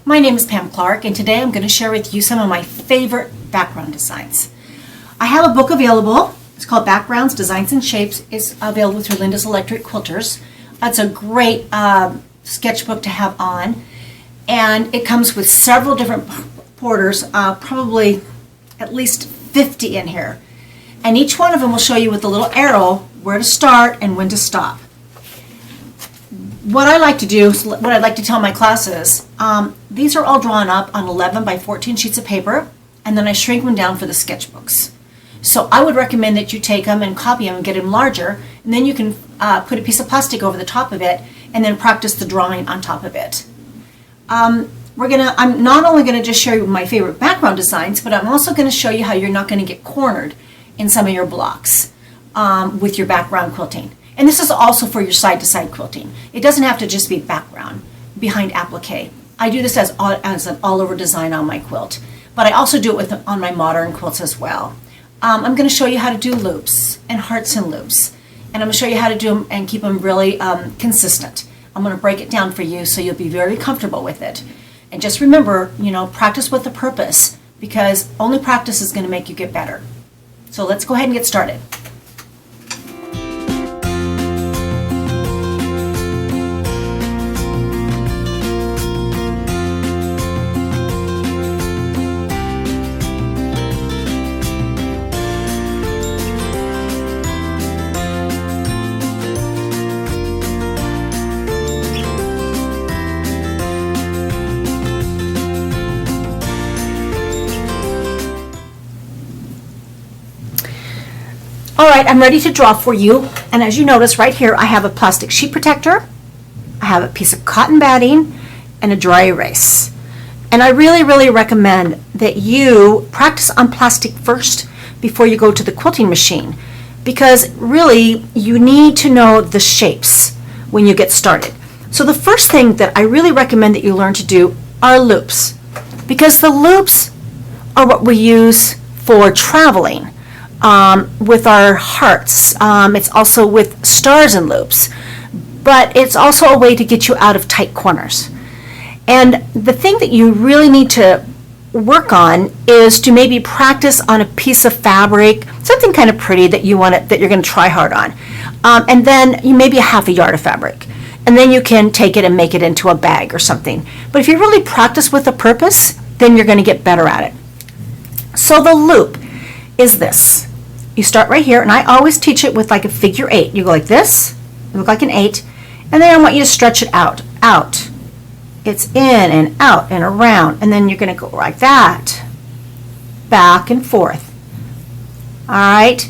My name is Pam Clarke, and today I'm going to share with you some of my favorite background designs. I have a book available. It's called Backgrounds, Designs, and Shapes. It's available through Linda's Electric Quilters. It's a great sketchbook to have on, and it comes with several different borders, probably at least 50 in here. And each one of them will show you with the little arrow where to start and when to stop. What I like to do, what I'd like to tell my classes, these are all drawn up on 11 by 14 sheets of paper, and then I shrink them down for the sketchbooks. So I would recommend that you take them and copy them and get them larger, and then you can put a piece of plastic over the top of it and then practice the drawing on top of it. I'm not only going to just show you my favorite background designs, but I'm also going to show you how you're not going to get cornered in some of your blocks with your background quilting. And this is also for your side-to-side quilting. It doesn't have to just be background behind applique. I do this as an all-over design on my quilt, but I also do it on my modern quilts as well. I'm going to show you how to do loops and hearts and loops, and I'm going to show you how to do them and keep them really consistent. I'm going to break it down for you so you'll be very comfortable with it. And just remember, practice with a purpose, because only practice is going to make you get better. So let's go ahead and get started. All right, I'm ready to draw for you, and as you notice right here, I have a plastic sheet protector, I have a piece of cotton batting, and a dry erase. And I really recommend that you practice on plastic first before you go to the quilting machine, because really you need to know the shapes when you get started. So the first thing that I really recommend that you learn to do are loops, because the loops are what we use for traveling. With our hearts. It's also with stars and loops, but it's also a way to get you out of tight corners. And the thing that you really need to work on is to maybe practice on a piece of fabric, something kind of pretty that you're going to try hard on, and then maybe a half a yard of fabric, and then you can take it and make it into a bag or something. But if you really practice with a purpose, then you're going to get better at it. So the loop is this. You start right here, and I always teach it with like a figure 8. You go like this, you look like an 8, and then I want you to stretch it out. It's in and out and around, and then you're going to go like that, back and forth. All right,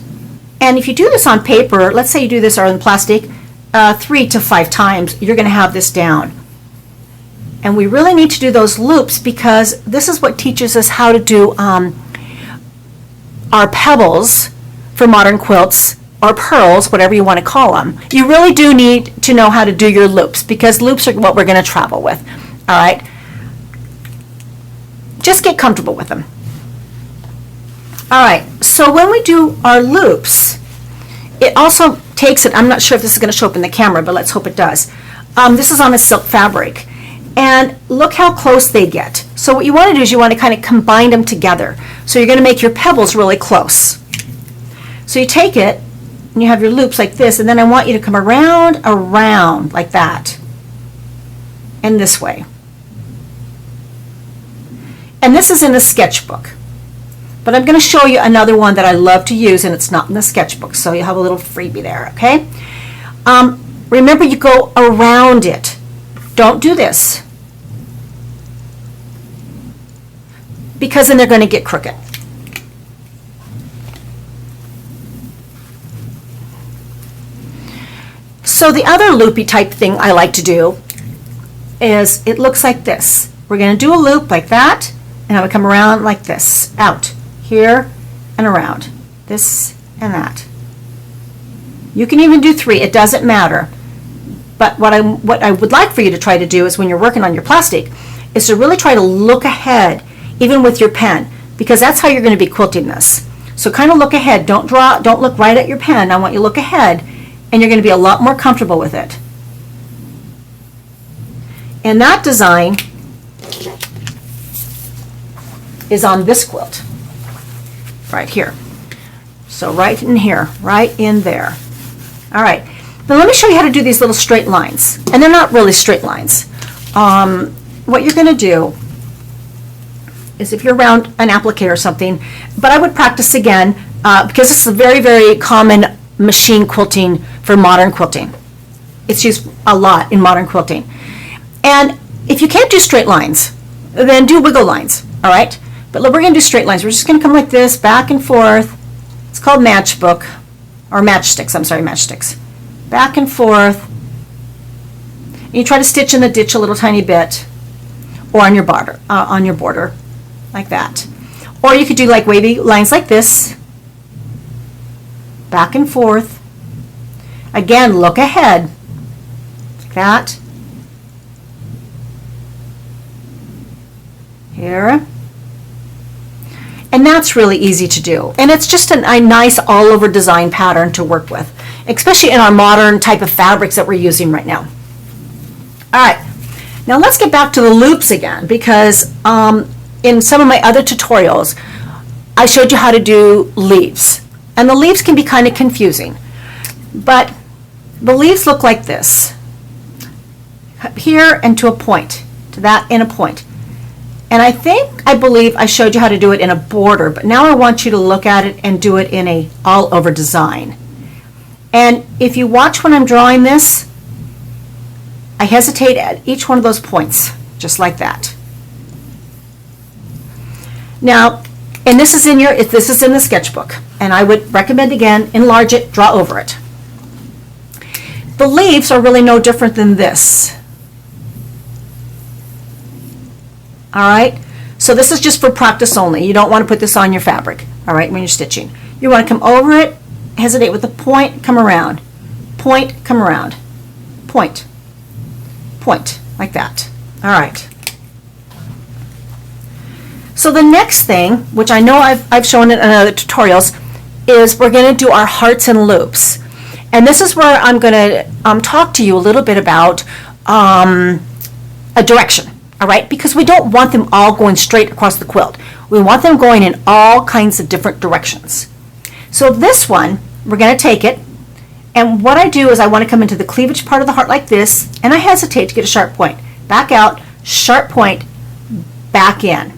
and if you do this on paper, let's say you do this on plastic 3 to 5 times, you're going to have this down. And we really need to do those loops, because this is what teaches us how to do our pebbles for modern quilts, or pearls, whatever you want to call them. You really do need to know how to do your loops, because loops are what we're going to travel with. All right, just get comfortable with them. All right, so when we do our loops, it also takes it, I'm not sure if this is going to show up in the camera, but let's hope it does. This is on a silk fabric, and look how close they get. So what you want to do is you want to kind of combine them together. So you're going to make your pebbles really close. So you take it, and you have your loops like this, and then I want you to come around like that, and this way. And this is in the sketchbook, but I'm going to show you another one that I love to use, and it's not in the sketchbook, so you have a little freebie there, okay? Remember, you go around it. Don't do this, because then they're going to get crooked. So the other loopy type thing I like to do is, it looks like this. We're going to do a loop like that, and I'm going to come around like this, out, here, and around, this and that. You can even do 3, it doesn't matter. But what I would like for you to try to do is, when you're working on your plastic, is to really try to look ahead, even with your pen, because that's how you're going to be quilting this. So kind of look ahead. Don't look right at your pen. I want you to look ahead, and you're going to be a lot more comfortable with it. And that design is on this quilt, right here. So right in here, right in there. All right, now let me show you how to do these little straight lines. And they're not really straight lines. What you're gonna do is, if you're around an applique or something, but I would practice again, because this is a very, very common machine quilting for modern quilting. It's used a lot in modern quilting. And if you can't do straight lines, then do wiggle lines, all right? But we're gonna do straight lines. We're just gonna come like this, back and forth. It's called matchbook, or matchsticks, I'm sorry, matchsticks. Back and forth. And you try to stitch in the ditch a little tiny bit, or on your border, like that. Or you could do like wavy lines like this, back and forth. Again, look ahead, like that. Here. And that's really easy to do. And it's just a nice all-over design pattern to work with, especially in our modern type of fabrics that we're using right now. All right, now let's get back to the loops again, because in some of my other tutorials, I showed you how to do leaves. And the leaves can be kind of confusing. But the leaves look like this. Here and to a point, to that and a point. And I believe I showed you how to do it in a border, but now I want you to look at it and do it in a all-over design. And if you watch when I'm drawing this, I hesitate at each one of those points, just like that. Now, and this is in the sketchbook, and I would recommend, again, enlarge it, draw over it. The leaves are really no different than this. All right, so this is just for practice only. You don't want to put this on your fabric, all right, when you're stitching. You want to come over it, hesitate with the point, come around, point, come around, point, point, like that. All right. So the next thing, which I know I've shown it in other tutorials, is we're going to do our hearts and loops. And this is where I'm going to talk to you a little bit about a direction. All right, because we don't want them all going straight across the quilt. We want them going in all kinds of different directions. So this one, we're going to take it, and what I do is I want to come into the cleavage part of the heart like this, and I hesitate to get a sharp point. Back out, sharp point, back in.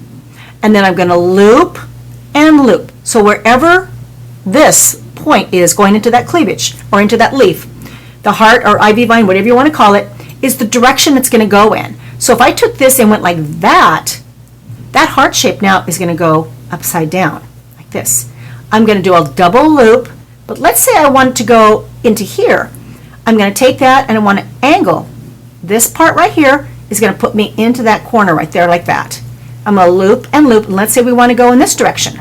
And then I'm going to loop and loop. So wherever this point is going into that cleavage or into that leaf, the heart or ivy vine, whatever you want to call it, is the direction it's going to go in. So if I took this and went like that, that heart shape now is going to go upside down, like this. I'm going to do a double loop, but let's say I want it to go into here. I'm going to take that and I want to angle. This part right here is going to put me into that corner right there like that. I'm going to loop and loop, and let's say we want to go in this direction.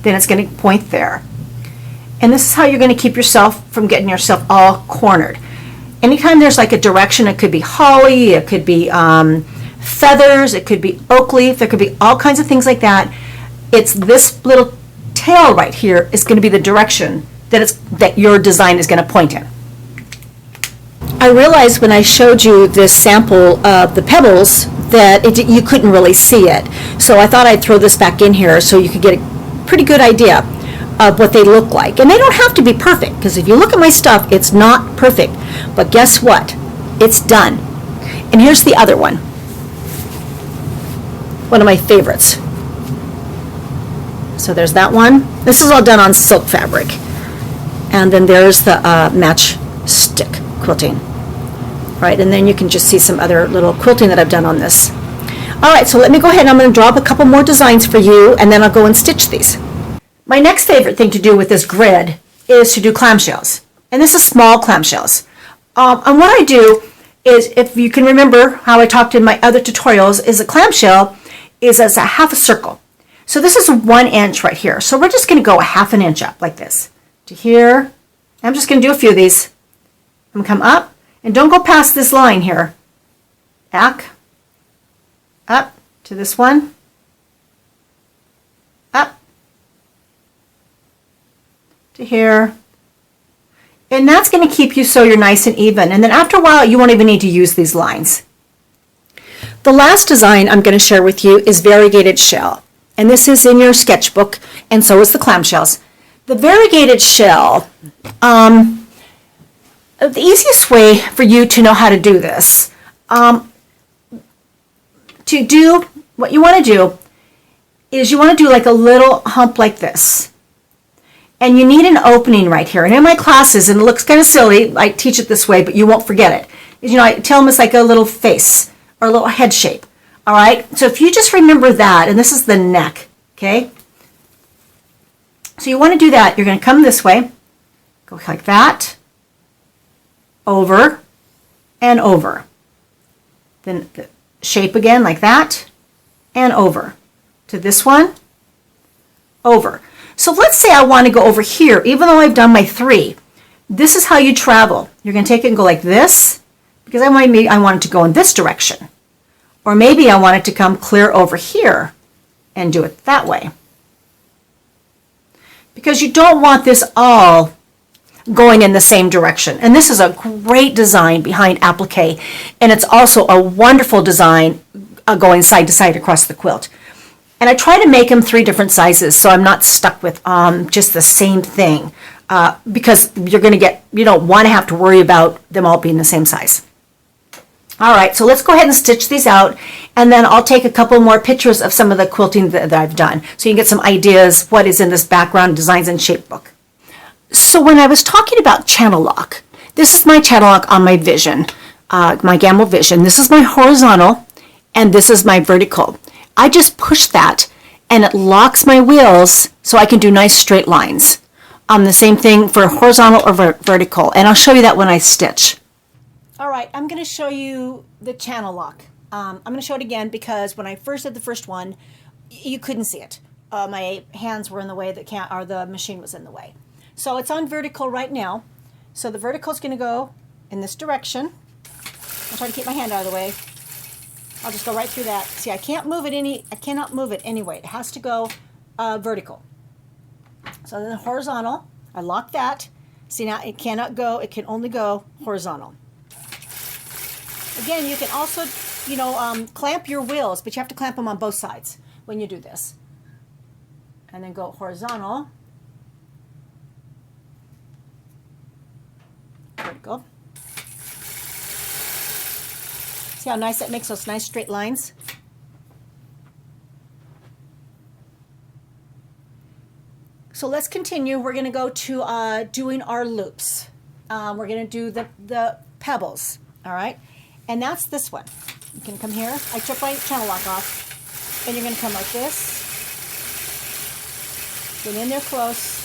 Then it's going to point there. And this is how you're going to keep yourself from getting yourself all cornered. Anytime there's like a direction, it could be holly, it could be feathers, it could be oak leaf, there could be all kinds of things like that. It's this little tail right here is going to be the direction that your design is going to point in. I realized when I showed you this sample of the Pebbles that you couldn't really see it. So I thought I'd throw this back in here so you could get a pretty good idea of what they look like. And they don't have to be perfect, because if you look at my stuff, it's not perfect. But guess what? It's done. And here's the other one. One of my favorites. So there's that one. This is all done on silk fabric. And then there's the matchstick quilting. Right, and then you can just see some other little quilting that I've done on this. All right, so let me go ahead and I'm going to draw up a couple more designs for you, and then I'll go and stitch these. My next favorite thing to do with this grid is to do clamshells. And this is small clamshells. And what I do is, if you can remember how I talked in my other tutorials, is a clamshell is as a half a circle. So this is 1 inch right here. So we're just going to go a half an inch up like this to here. I'm just going to do a few of these. I'm going to come up, and don't go past this line here. Back, up to this one, up to here. And that's going to keep you so you're nice and even. And then after a while, you won't even need to use these lines. The last design I'm going to share with you is Variegated Shell. and this is in your sketchbook, and so is the clam shells. The variegated shell, the easiest way for you to know how to do this, what you want to do is you want to do like a little hump like this. And you need an opening right here. And in my classes, and it looks kind of silly, I teach it this way, but you won't forget it. You know, I tell them it's like a little face or a little head shape. All right? So if you just remember that, and this is the neck, okay? So you want to do that. You're going to come this way, go like that, over, and over. Then the shape again like that, and over. To this one, over. So let's say I want to go over here, even though I've done my 3. This is how you travel. You're going to take it and go like this, because I want it to go in this direction. Or maybe I want it to come clear over here and do it that way. Because you don't want this all going in the same direction. And this is a great design behind applique, and it's also a wonderful design going side to side across the quilt. And I try to make them 3 different sizes, so I'm not stuck with just the same thing, because you don't want to have to worry about them all being the same size. All right, so let's go ahead and stitch these out, and then I'll take a couple more pictures of some of the quilting that I've done, so you can get some ideas what is in this background designs and shape book. So when I was talking about channel lock, this is my channel lock on my Vision, my Gamble Vision. This is my horizontal, and this is my vertical. I just push that and it locks my wheels so I can do nice straight lines. The same thing for horizontal or vertical, and I'll show you that when I stitch. All right, I'm going to show you the channel lock. I'm going to show it again because when I first did the first one, you couldn't see it. My hands were in the way, the machine was in the way. So it's on vertical right now. So the vertical is going to go in this direction. I'll try to keep my hand out of the way. I'll just go right through that. See, I cannot move it anyway. It has to go vertical. So then the horizontal, I lock that. See, now it cannot go, it can only go horizontal. Again, you can also, clamp your wheels, but you have to clamp them on both sides when you do this. And then go horizontal, vertical. See how nice that makes those nice straight lines? So let's continue. We're going to go to doing our loops. We're going to do the pebbles, all right? And that's this one. You can come here. I took my channel lock off. And you're going to come like this. Get in there close.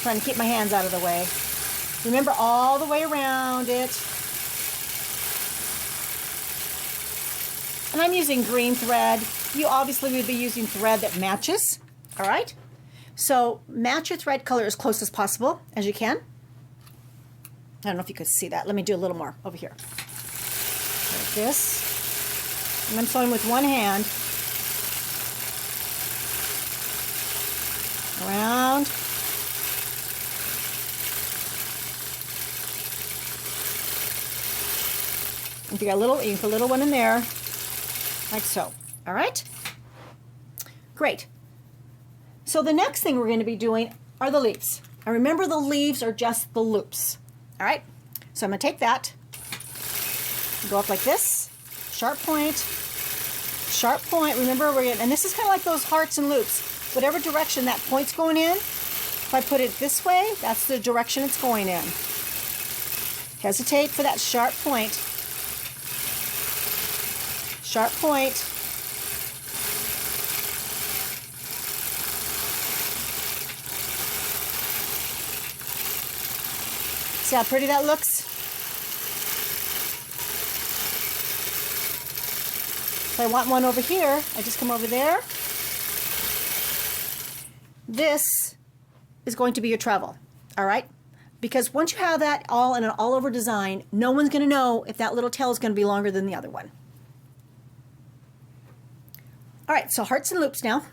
Trying to keep my hands out of the way. Remember all the way around it. And I'm using green thread. You obviously would be using thread that matches, all right? So match your thread color as close as possible as you can. I don't know if you could see that. Let me do a little more over here. Like this. And I'm sewing with one hand. Around. If you got a little, you can put a little one in there. Like so. All right? Great. So the next thing we're going to be doing are the leaves. And remember, the leaves are just the loops. All right? So I'm going to take that, go up like this, sharp point. Remember, and this is kind of like those hearts and loops. Whatever direction that point's going in, if I put it this way, that's the direction it's going in. Hesitate for that sharp point. Sharp point. See how pretty that looks? If I want one over here, I just come over there. This is going to be your travel, all right? Because once you have that all in an all-over design, no one's going to know if that little tail is going to be longer than the other one. All right, so hearts and loops now.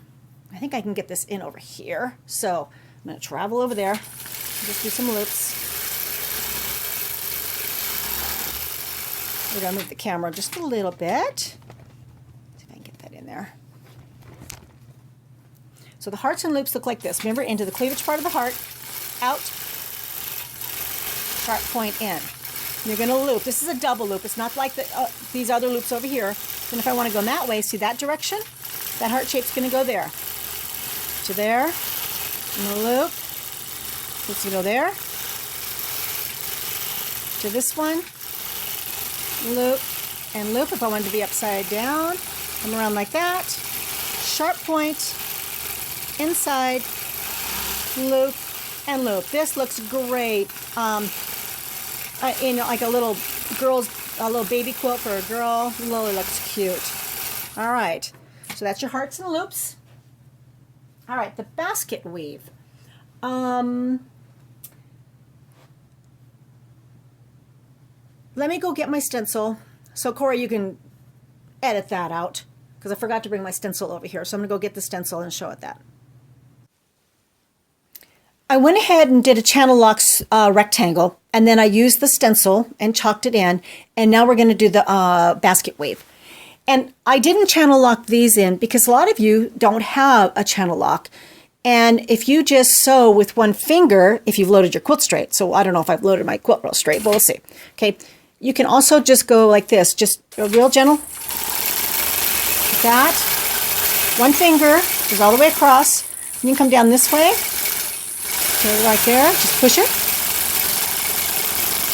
I think I can get this in over here. So I'm going to travel over there, just do some loops. We're going to move the camera just a little bit. See if I can get that in there. So the hearts and loops look like this. Remember, into the cleavage part of the heart, out, sharp point in. You're going to loop. This is a double loop. It's not like these other loops over here. Then if I want to go that way, see that direction? That heart shape's going to go there. To there. I'm going to loop. It's going to go there. To this one. Loop and loop. If I want to be upside down, come around like that. Sharp point. Inside. Loop and loop. This looks great. Like a little baby quilt for a girl. Really looks cute. All right. So that's your hearts and loops. All right, the basket weave. Let me go get my stencil. So Corey, you can edit that out because I forgot to bring my stencil over here. So I'm going to go get the stencil and show it that. I went ahead and did a channel locks rectangle, and then I used the stencil and chalked it in, and now we're going to do the basket weave. And I didn't channel lock these in because a lot of you don't have a channel lock. And if you just sew with one finger, if you've loaded your quilt straight, so I don't know if I've loaded my quilt real straight, but we'll see. Okay, you can also just go like this, just real gentle, like that. One finger goes all the way across. You can come down this way. Right there, just push it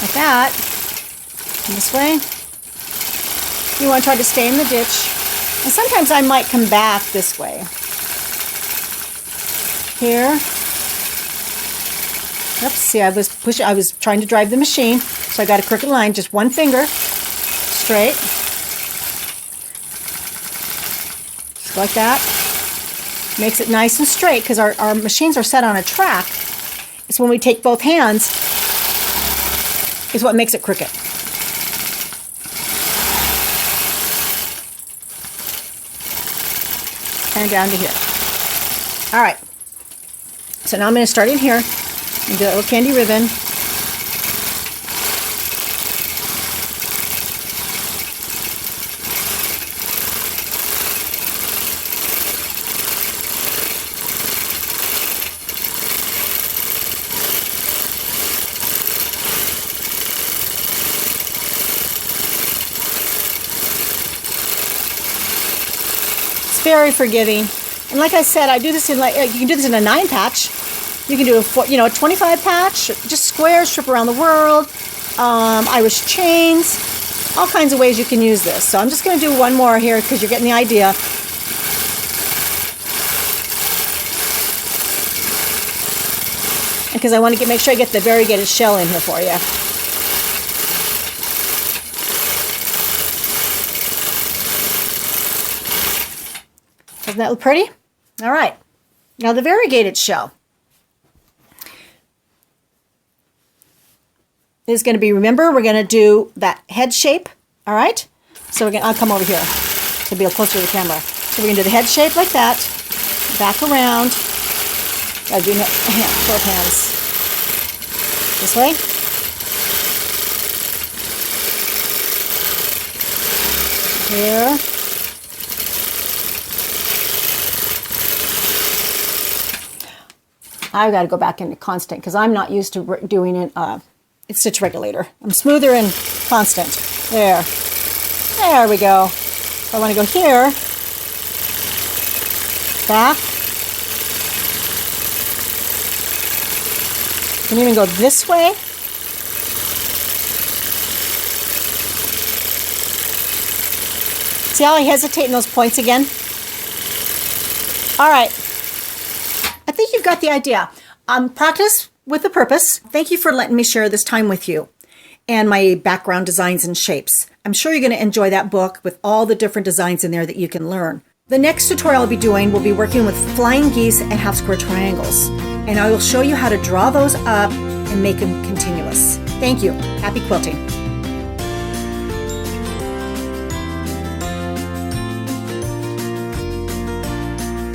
like that, and this way. You want to try to stay in the ditch, and sometimes I might come back this way. Here, oops, see, I was trying to drive the machine, so I got a crooked line, just one finger, straight, just like that. Makes it nice and straight, because our machines are set on a track. It's when we take both hands is what makes it crooked. And down to here. All right. So now I'm going to start in here and do a little candy ribbon. Very forgiving, and like I said, I do this in you can do this in a 9 patch. You can do a 25 patch, just squares, strip around the world, Irish chains, all kinds of ways you can use this. So I'm just going to do one more here because you're getting the idea. Because I want to make sure I get the variegated shell in here for you. Isn't that pretty? All right. Now the variegated shell is going to be, remember, we're going to do that head shape. All right. So I'll come over here to be closer to the camera. So we're going to do the head shape like that. Back around. Gotta do both hands. This way. Here. I've got to go back into constant because I'm not used to doing it. It's stitch regulator. I'm smoother and constant. There. There we go. If I want to go here, back. You can even go this way. See how I hesitate in those points again? All right. I think you've got the idea. Practice with a purpose. Thank you for letting me share this time with you and my background designs and shapes. I'm sure you're going to enjoy that book with all the different designs in there that you can learn. The next tutorial I'll be doing will be working with flying geese and half square triangles. And I will show you how to draw those up and make them continuous. Thank you. Happy quilting.